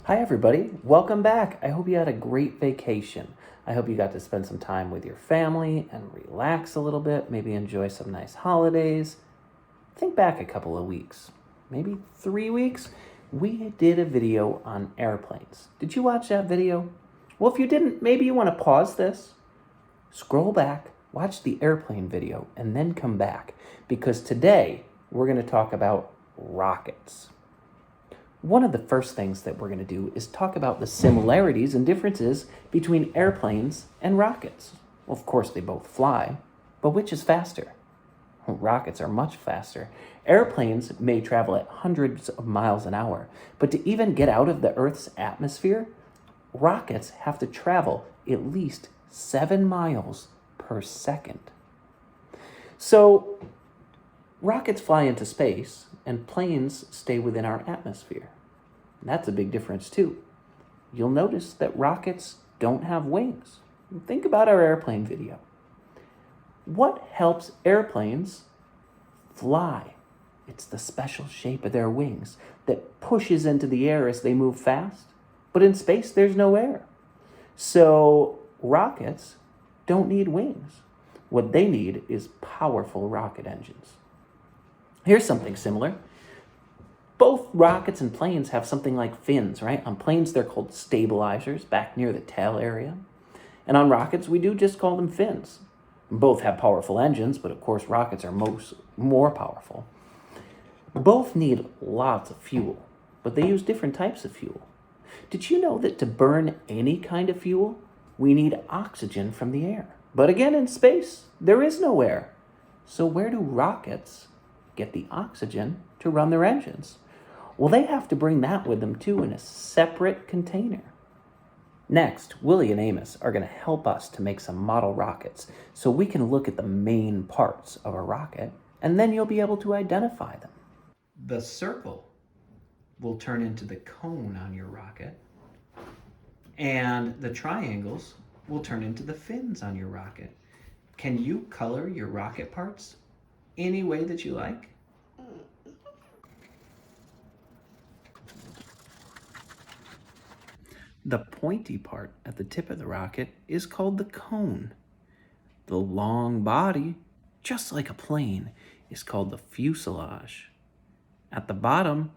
Hi everybody, welcome back. I hope you had a great vacation. I hope you got to spend some time with your family and relax a little bit, maybe enjoy some nice holidays. Think back a couple of weeks, maybe 3 weeks. We did a video on airplanes. Did you watch that video? Well, if you didn't, maybe you want to pause this, scroll back, watch the airplane video, and then come back, because today we're going to talk about rockets. One of the first things that we're going to do is talk about the similarities and differences between airplanes and rockets. Well, of course, they both fly, but which is faster? Well, rockets are much faster. Airplanes may travel at hundreds of miles an hour, but to even get out of the Earth's atmosphere, rockets have to travel at least 7 miles per second. So, rockets fly into space, and planes stay within our atmosphere. And that's a big difference too. You'll notice that rockets don't have wings. Think about our airplane video. What helps airplanes fly? It's the special shape of their wings that pushes into the air as they move fast. But in space, there's no air. So rockets don't need wings. What they need is powerful rocket engines. Here's something similar. Both rockets and planes have something like fins, right? On planes, they're called stabilizers back near the tail area. And on rockets, we do just call them fins. Both have powerful engines, but of course, rockets are more powerful. Both need lots of fuel, but they use different types of fuel. Did you know that to burn any kind of fuel, we need oxygen from the air? But again, in space, there is no air. So where do rockets get the oxygen to run their engines? Well, they have to bring that with them too in a separate container. Next, Willie and Amos are going to help us to make some model rockets so we can look at the main parts of a rocket, and then you'll be able to identify them. The circle will turn into the cone on your rocket, and the triangles will turn into the fins on your rocket. Can you color your rocket parts any way that you like? The pointy part at the tip of the rocket is called the cone. The long body, just like a plane, is called the fuselage. At the bottom,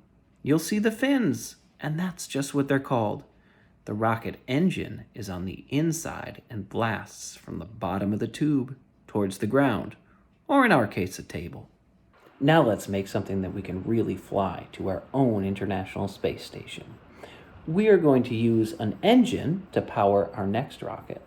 you'll see the fins, and that's just what they're called. The rocket engine is on the inside and blasts from the bottom of the tube towards the ground, or in our case, a table. Now let's make something that we can really fly to our own International Space Station. We are going to use an engine to power our next rocket.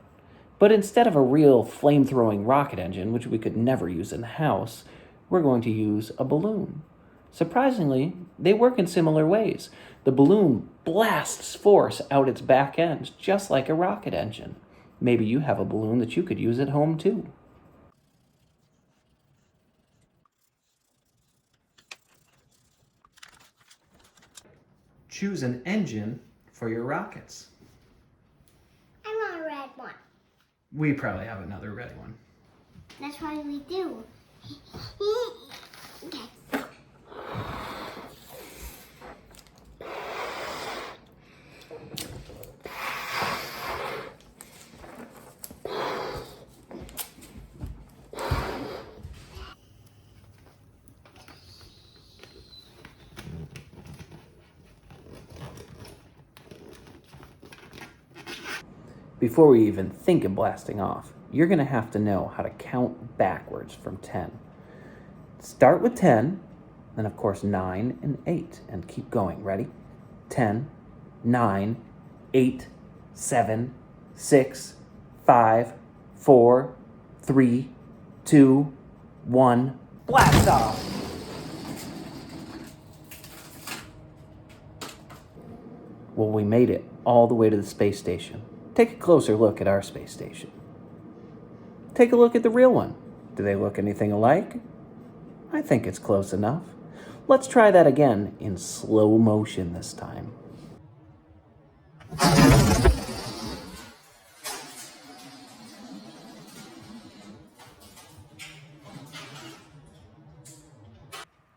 But instead of a real flame-throwing rocket engine, which we could never use in the house, we're going to use a balloon. Surprisingly, they work in similar ways. The balloon blasts force out its back end, just like a rocket engine. Maybe you have a balloon that you could use at home too. Choose an engine for your rockets. I want a red one. We probably have another red one. That's why we do. Okay. Before we even think of blasting off, you're going to have to know how to count backwards from 10. Start with 10, then of course 9 and 8, and keep going. Ready? 10, 9, 8, 7, 6, 5, 4, 3, 2, 1. Blast off! Well, we made it all the way to the space station. Take a closer look at our space station. Take a look at the real one. Do they look anything alike? I think it's close enough. Let's try that again in slow motion this time.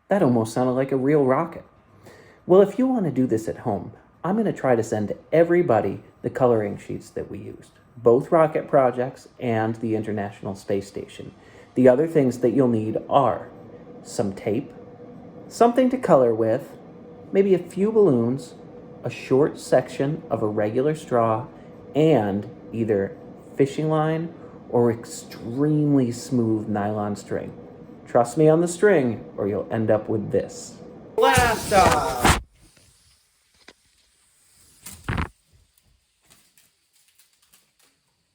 That almost sounded like a real rocket. Well, if you want to do this at home, I'm going to try to send everybody the coloring sheets that we used, both rocket projects and the International Space Station. The other things that you'll need are some tape, something to color with, maybe a few balloons, a short section of a regular straw, and either fishing line or extremely smooth nylon string. Trust me on the string, or you'll end up with this. Blastoff!